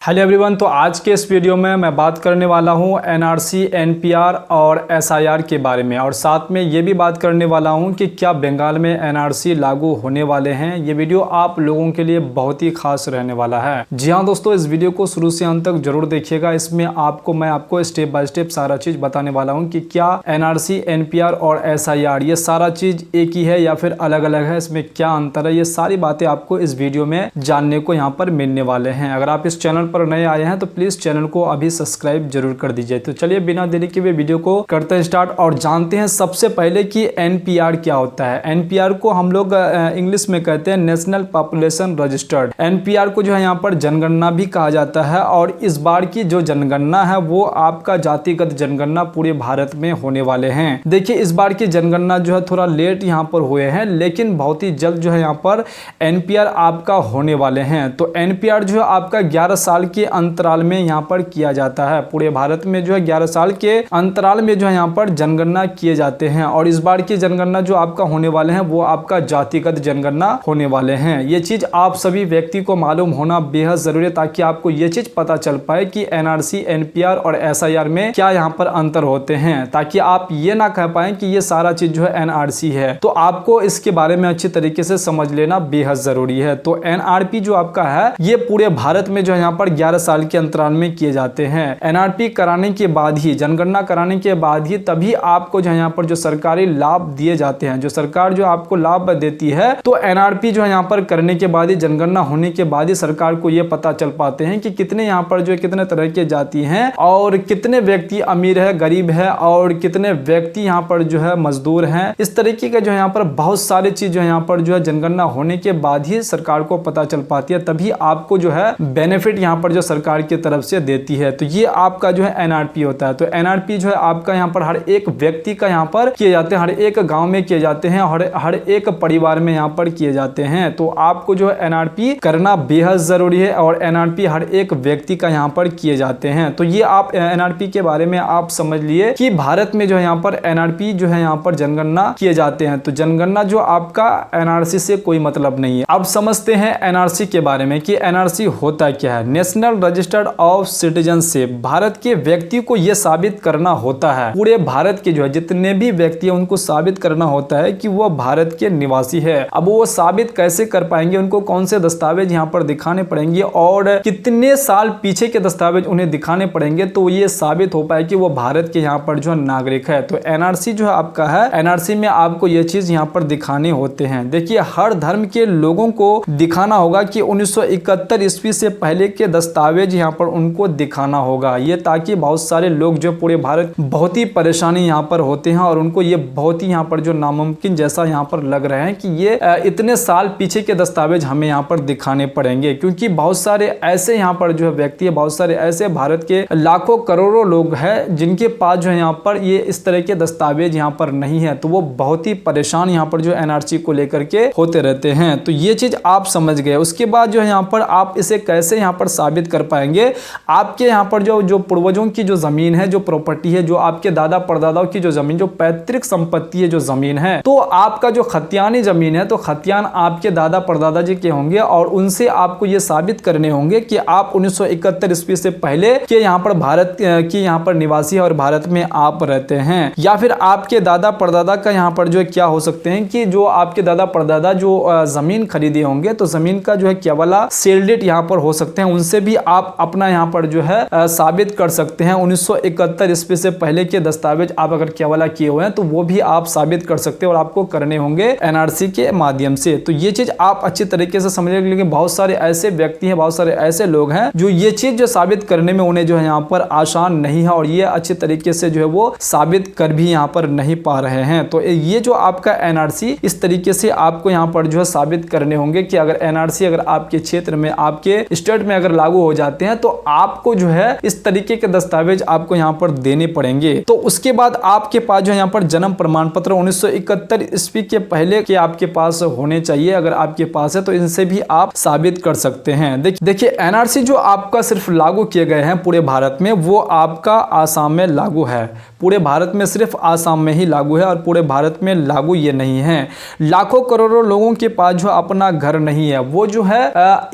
Hello everyone. तो आज के इस वीडियो में मैं बात करने वाला हूं एनआरसी, एनपीआर और एसआईआर के बारे में, और साथ में ये भी बात करने वाला हूं कि क्या बंगाल में एनआरसी लागू होने वाले हैं। ये वीडियो आप लोगों के लिए बहुत ही खास रहने वाला है। जी हाँ दोस्तों, इस वीडियो को शुरू से अंत तक जरूर देखिएगा। इसमें मैं आपको स्टेप बाय स्टेप सारा चीज बताने वाला हूँ कि क्या एनआरसी, एनपीआर और एसआईआर ये सारा चीज एक ही है या फिर अलग अलग है, इसमें क्या अंतर है। ये सारी बातें आपको इस वीडियो में जानने को यहाँ पर मिलने वाले हैं। अगर आप इस चैनल पर नए आए हैं तो प्लीज चैनल को अभी सब्सक्राइब जरूर कर दीजिए। तो चलिए बिना देरी के हुए वीडियो को करते हैं स्टार्ट और जानते हैं सबसे पहले कि एनपीआर क्या होता है। एनपीआर को हम लोग इंग्लिश में कहते हैं नेशनल पॉपुलेशन रजिस्टर्ड। एनपीआर को जो है यहाँ पर जनगणना भी कहा जाता है, और इस बार की जो जनगणना है वो आपका जातिगत जनगणना पूरे भारत में होने वाले हैं। देखिए, इस बार की जनगणना जो है थोड़ा लेट यहाँ पर हुए हैं, लेकिन बहुत ही जल्द जो है यहाँ पर एनपीआर आपका होने वाले हैं। तो एनपीआर जो है आपका 11 साल के अंतराल में यहाँ पर किया जाता है। पूरे भारत में जो है 11 साल के अंतराल में जो है यहाँ पर जनगणना किए जाते हैं, और इस बार की जनगणना जो आपका होने वाले हैं वो आपका जातिगत जनगणना होने वाले हैं। ये चीज आप सभी व्यक्ति को मालूम होना बेहद जरूरी है, ताकि आपको ये चीज पता चल पाए कि एनआरसी, एनपीआर और एसआईआर में क्या यहाँ पर अंतर होते हैं, ताकि आप ये ना कह पाए कि ये सारा चीज जो है एनआरसी है। तो आपको इसके बारे में अच्छी तरीके से समझ लेना बेहद जरूरी है। तो एनआरपी जो आपका है ये पूरे भारत में जो है यहाँ पर 11 साल के अंतराल में किए जाते हैं। एनआरपी कराने के बाद ही, जनगणना कराने के बाद ही तभी आपको जो है यहाँ पर जो सरकारी लाभ दिए जाते हैं, जो सरकार जो आपको लाभ देती है। तो एनआरपी जो है यहाँ पर करने के बाद ही, जनगणना होने के बाद ही सरकार को ये पता चल पाते हैं कि कितने यहाँ पर जो कितने तरह के जाति हैं, और कितने व्यक्ति अमीर है, गरीब है, और कितने व्यक्ति यहाँ पर जो है मजदूर हैं। इस तरीके का जो है यहाँ पर बहुत सारी चीज जो है यहाँ पर जो है जनगणना होने के बाद ही सरकार को पता चल पाती है, तभी आपको जो है बेनिफिट यहाँ पर जो सरकार की तरफ से देती है। तो ये आपका जो है एनआरपी होता है। तो एनआरपी जो है आपका यहाँ पर हर एक व्यक्ति का यहाँ पर किए जाते हैं, हर एक गांव में किए जाते हैं, हर एक परिवार में यहाँ पर किए जाते हैं। तो आपको जो है एनआरपी करना बेहद जरूरी है, और एनआरपी हर एक व्यक्ति का यहाँ पर किए जाते हैं। तो ये आप एनआरपी के बारे में आप समझ लिए कि भारत में जो है यहाँ पर एनआरपी जो है यहाँ पर जनगणना किए जाते हैं। तो जनगणना जो आपका एनआरसी से कोई मतलब नहीं है। अब समझते हैं एनआरसी के बारे में कि एनआरसी होता क्या है। National registered of citizenship. Bharat के व्यक्ति को यह साबित करना होता है, पूरे भारत के जो है जितने भी व्यक्ति हैं उनको साबित करना होता है कि वह भारत के निवासी है। अब वो साबित कैसे कर पाएंगे, उनको कौन से दस्तावेज यहाँ पर दिखाने पड़ेंगे और कितने साल पीछे के दस्तावेज उन्हें दिखाने पड़ेंगे, तो ये साबित हो पाए कि वो भारत के यहाँ पर जो नागरिक है। तो एनआरसी जो है आपका है, एनआरसी में आपको ये चीज यहाँ पर दिखाने होते हैं। देखिए, हर धर्म के लोगों को दिखाना होगा कि 1971 ईस्वी से पहले के दस्तावेज यहाँ पर उनको दिखाना होगा। ये ताकि बहुत सारे लोग जो पूरे भारत बहुत ही परेशानी यहाँ पर होते हैं, और उनको ये बहुत ही यहाँ पर जो नामुमकिन जैसा यहाँ पर लग रहा है कि ये इतने साल पीछे के दस्तावेज हमें यहाँ पर दिखाने पड़ेंगे, क्योंकि बहुत सारे ऐसे यहाँ पर जो है व्यक्ति है, बहुत सारे ऐसे भारत के लाखों करोड़ों लोग हैं जिनके पास जो है यहाँ पर ये इस तरह के दस्तावेज यहाँ पर नहीं है। तो वो बहुत ही परेशान यहाँ पर जो एनआरसी को लेकर के होते रहते हैं। तो ये चीज आप समझ गए। उसके बाद जो है यहाँ पर आप इसे कैसे यहाँ पर साबित कर पाएंगे। आपके यहाँ पर जो पूर्वजों की जो जमीन है, जो प्रॉपर्टी है, जो आपके दादा परदादाओं की जो जमीन, जो पैतृक संपत्ति है, जो जमीन है, तो आपका जो खतियानी जमीन है, तो खतियान आपके दादा परदादा जी के होंगे, और उनसे आपको ये साबित करने होंगे कि आप 1971 ईस्वी से पहले के यहाँ पर भारत की यहाँ पर निवासी है और भारत में आप रहते हैं। या फिर आपके दादा परदादा का यहाँ पर जो क्या हो सकते हैं कि जो आपके दादा परदादा जो जमीन खरीदे होंगे, तो जमीन का जो है केवला सेल डेट यहाँ पर हो सकते हैं, उनसे भी आप अपना यहाँ पर जो है साबित कर सकते हैं। 1971 ईस्वी से पहले के दस्तावेज आप अगर केवला किए हुए हैं तो वो भी आप साबित कर सकते हैं, और आपको करने होंगे एनआरसी के माध्यम से। तो ये चीज आप अच्छी तरीके से समझिए, लेकिन बहुत सारे ऐसे व्यक्ति हैं, बहुत सारे ऐसे लोग हैं जो ये चीज जो साबित करने में उन्हें जो है यहाँ पर आसान नहीं है, और ये अच्छी तरीके से जो है वो साबित कर भी यहाँ पर नहीं पा रहे हैं। तो ये जो आपका एनआरसी, इस तरीके से आपको यहाँ पर जो है साबित करने होंगे कि अगर एनआरसी अगर आपके क्षेत्र में, आपके स्टेट में अगर लागू हो जाते हैं, तो आपको जो है इस तरीके के दस्तावेज आपको यहाँ पर देने पड़ेंगे। तो उसके बाद आपके पास जो है यहाँ पर जन्म प्रमाण पत्र 1971 ईस्वी के पहले के आपके पास होने चाहिए। अगर आपके पास है तो इनसे भी आप साबित कर सकते हैं। देखिए, एनआरसी जो आपका सिर्फ लागू किए गए हैं पूरे भारत में, वो आपका आसाम में लागू है। पूरे भारत में सिर्फ आसाम में ही लागू है, और पूरे भारत में लागू ये नहीं है। लाखों करोड़ों लोगों के पास जो अपना घर नहीं है, वो जो है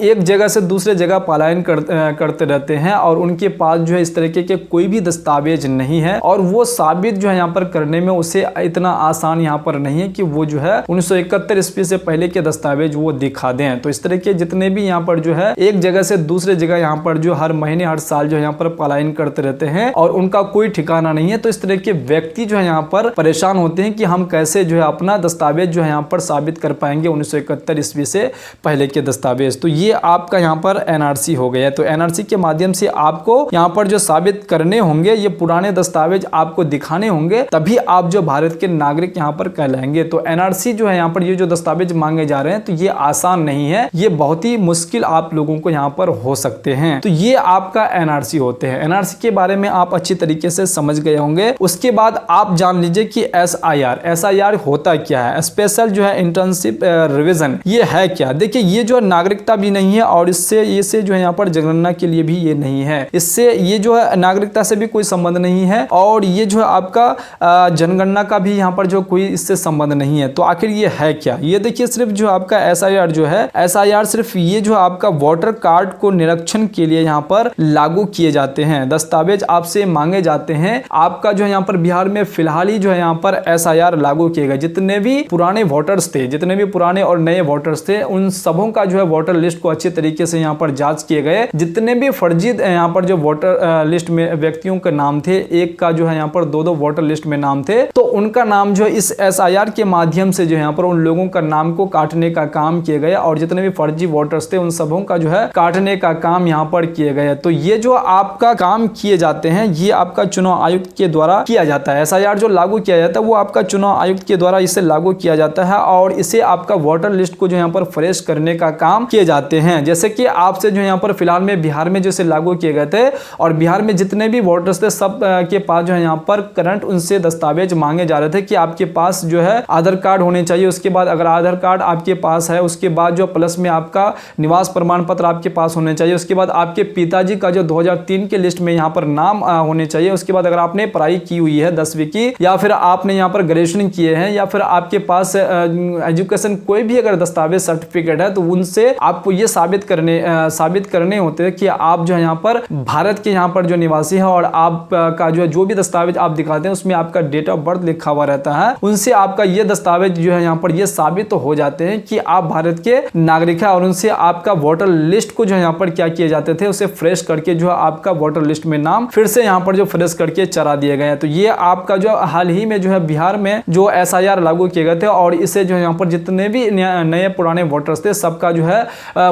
एक जगह से दूसरे जगह पलायन पलायन करते रहते हैं और उनके पास जो है इस तरीके के कोई भी दस्तावेज नहीं है और वो साबित जो है यहाँ पर करने में उसे इतना आसान यहाँ पर नहीं है कि वो जो है 1971 ईस्वी से पहले के दस्तावेज वो दिखा दें। तो इस तरह के जितने भी यहाँ पर जो है एक जगह से दूसरे जगह यहाँ पर जो हर महीने हर साल जो है यहाँ पर पलायन करते रहते हैं और उनका कोई ठिकाना नहीं है, तो इस तरह के व्यक्ति जो है यहाँ पर परेशान होते हैं कि हम कैसे जो है अपना दस्तावेज जो है यहाँ पर साबित कर पाएंगे 1971 ईस्वी से पहले के दस्तावेज। तो ये आपका यहाँ पर एनआरसी हो गया। तो एनआरसी के माध्यम से आपको यहाँ पर जो साबित करने होंगे, ये पुराने दस्तावेज आपको दिखाने होंगे, तभी आप जो भारत के नागरिक यहाँ पर कहलाएंगे। तो एनआरसी जो है यहाँ पर ये जो दस्तावेज मांगे जा रहे हैं तो ये आसान नहीं है, ये बहुत ही मुश्किल आप लोगों को यहाँ पर हो सकते हैं। तो ये आपका एनआरसी होते हैं। एनआरसी के बारे में आप अच्छी तरीके से समझ गए होंगे। उसके बाद आप जान लीजिए कि एसआईआर होता क्या है, स्पेशल जो है इंटर्नशिप रिवीजन, ये है क्या। देखिए ये जो नागरिकता भी नहीं है और इससे जो है यहाँ पर जनगणना के लिए भी ये नहीं है, इससे ये जो है नागरिकता से भी कोई संबंध नहीं है और ये जो है आपका जनगणना का भी यहाँ पर जो कोई इससे संबंध नहीं है। तो आखिर ये है क्या, ये देखिए सिर्फ जो आपका एसआईआर जो है, एसआईआर सिर्फ ये जो आपका वोटर कार्ड को निरीक्षण के लिए यहाँ पर लागू किए जाते हैं, दस्तावेज आपसे मांगे जाते हैं। आपका जो है यहाँ पर बिहार में फिलहाल ही जो है यहाँ पर एसआईआर लागू किए गए। जितने भी पुराने वोटर्स थे, जितने भी पुराने और नए वोटर्स थे, उन सबों का जो है वोटर लिस्ट को अच्छी तरीके से यहाँ पर जांच किए गए। जितने भी फर्जी यहाँ पर जो वोटर लिस्ट में व्यक्तियों के नाम थे, एक का जो है यहाँ पर दो वोटर लिस्ट में नाम थे, तो उनका नाम जो इस एसआईआर के माध्यम से जो है यहाँ पर उन लोगों का नाम को काटने का काम किए गए और जितने भी फर्जी वोटर्स थे उन सबों का जो है काटने का काम यहाँ पर किए गए। तो ये जो आपका काम किए जाते हैं, ये आपका चुनाव आयुक्त के द्वारा किया जाता है। एसआईआर जो लागू किया जाता है वो आपका चुनाव आयुक्त के द्वारा इसे लागू किया जाता है और इसे आपका वोटर लिस्ट को जो यहाँ पर फ्रेश करने का काम किए जाते हैं। जैसे कि आपसे जो यहाँ पर फिलहाल में बिहार में जैसे लागू किए गए थे और बिहार में जितने भी वोटर्स थे सब के पास जो है यहाँ पर करंट उनसे दस्तावेज मांगे जा रहे थे कि आपके पास जो है आधार कार्ड होने चाहिए। उसके बाद अगर आधार कार्ड आपके पास है, उसके बाद जो प्लस में आपका निवास प्रमाण पत्र आपके पास होने चाहिए। उसके बाद आपके पिताजी का जो 2003 के लिस्ट में यहाँ पर नाम होने चाहिए। उसके बाद अगर आपने पढ़ाई की हुई है 10वीं की, या फिर आपने यहाँ पर ग्रेजुएशन किए हैं, या फिर आपके पास एजुकेशन कोई भी अगर दस्तावेज सर्टिफिकेट है, तो उनसे आपको ये साबित करने होते हैं कि आप जो है यहाँ पर भारत के यहाँ पर जो निवासी है और आपका जो भी दस्तावेज आप दिखाते हैं उसमें आपका डेट ऑफ बर्थ लिखा हुआ रहता है। उनसे आपका ये दस्तावेज जो है यहाँ पर ये साबित तो हो जाते हैं कि आप भारत के नागरिक हैं और उनसे आपका वोटर लिस्ट को जो है यहाँ पर क्या किए जाते थे, उसे फ्रेश करके जो है आपका वोटर लिस्ट में नाम फिर से यहाँ पर जो फ्रेश करके चढ़ा दिए गए हैं। तो ये आपका जो हाल ही में जो है बिहार में जो एसआईआर लागू किए गए थे और इसे जो है यहाँ पर जितने भी नए पुराने वोटर्स थे सबका जो है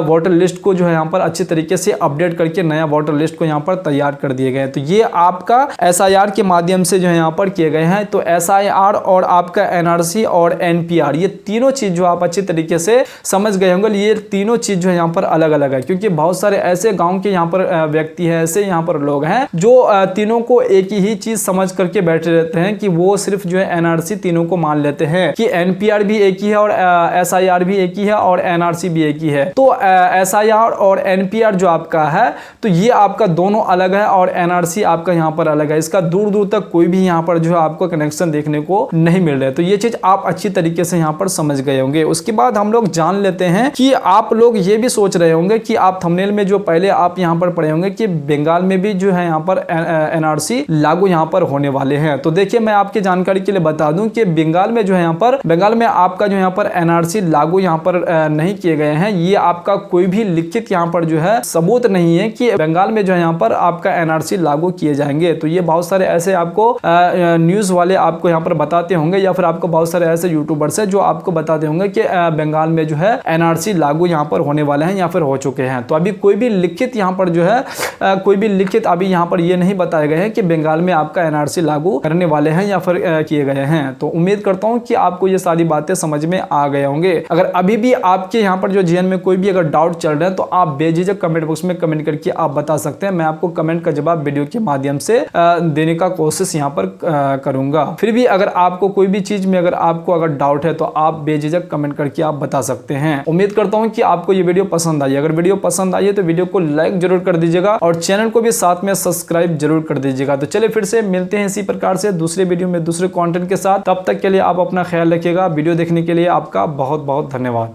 वोटर लिस्ट को जो है यहाँ पर अच्छी तरीके से अपडेट करके नया वोटर लिस्ट को यहाँ पर तैयार कर दिए गए। तो ये आपका एसआईआर के माध्यम से जो है यहाँ पर किए गए हैं। तो एसआईआर और आपका एनआरसी और एनपीआर, ये तीनों चीज जो आप अच्छी तरीके से समझ गए होंगे, ये तीनों चीज जो है यहाँ पर अलग अलग है, क्योंकि बहुत सारे ऐसे गांव के यहाँ पर व्यक्ति हैं, ऐसे यहाँ पर लोग हैं जो तीनों को एक ही चीज समझ करके बैठे रहते हैं कि वो सिर्फ जो है एनआरसी तीनों को मान लेते हैं कि एनपीआर भी एक ही है और एसआईआर भी एक ही है और एनआरसी भी एक ही है। तो एसआईआर और एनपीआर जो आपका है तो ये आपका दोनों अलग है और एनआरसी आपका यहाँ पर अलग है। इसका दूर दूर तक कोई भी यहाँ पर जो है आपको कनेक्शन देखने को नहीं मिल रहा है। तो ये चीज आप अच्छी तरीके से यहाँ पर समझ गए होंगे। उसके बाद हम लोग जान लेते हैं कि आप लोग ये भी सोच रहे होंगे कि आप थंबनेल में जो पहले आप यहाँ पर पढ़े होंगे कि बंगाल में भी जो है यहाँ पर एनआरसी लागू यहाँ पर होने वाले हैं। तो देखिए मैं आपकी जानकारी के लिए बता दूं कि बंगाल में जो है यहाँ पर बंगाल में आपका जो यहाँ पर एनआरसी लागू यहाँ पर नहीं किए गए हैं। ये आपका कोई भी लिखित यहाँ पर जो है सबूत नहीं है कि बंगाल में जो है यहाँ पर आपका एनआरसी लागू किए जाएंगे। तो ये बहुत सारे ऐसे आपको न्यूज वाले आपको यहाँ पर बताते होंगे या फिर आपको बहुत सारे ऐसे यूट्यूबर्स है जो आपको बताते होंगे कि बंगाल में जो है एनआरसी लागू यहाँ पर होने वाले हैं या फिर हो चुके हैं। तो अभी कोई भी लिखित यहाँ पर जो है कोई भी लिखित अभी यहाँ पर ये नहीं बताए गए हैं कि बंगाल में आपका एनआरसी लागू करने वाले हैं या फिर किए गए हैं। तो उम्मीद करता हूँ कि आपको ये सारी बातें समझ में आ गए होंगे। अगर अभी भी आपके यहाँ पर जो जीवन में कोई भी अगर डाउट चल रहा है तो आप बेझिझक कमेंट बॉक्स में कमेंट करके आप बता सकते हैं। मैं आपको कमेंट का जवाब वीडियो के माध्यम से देने का कोशिश यहाँ पर करूंगा। फिर भी अगर आपको कोई भी चीज में अगर डाउट है तो आप बेझिझक कमेंट करके आप बता सकते हैं। उम्मीद करता हूँ कि आपको ये वीडियो पसंद आई। अगर वीडियो पसंद आई है तो वीडियो को लाइक जरूर कर दीजिएगा और चैनल को भी साथ में सब्सक्राइब जरूर कर दीजिएगा। तो चलिए फिर से मिलते हैं इसी प्रकार से दूसरे वीडियो में दूसरे कंटेंट के साथ। तब तक के लिए आप अपना ख्याल रखिएगा। वीडियो देखने के लिए आपका बहुत बहुत धन्यवाद।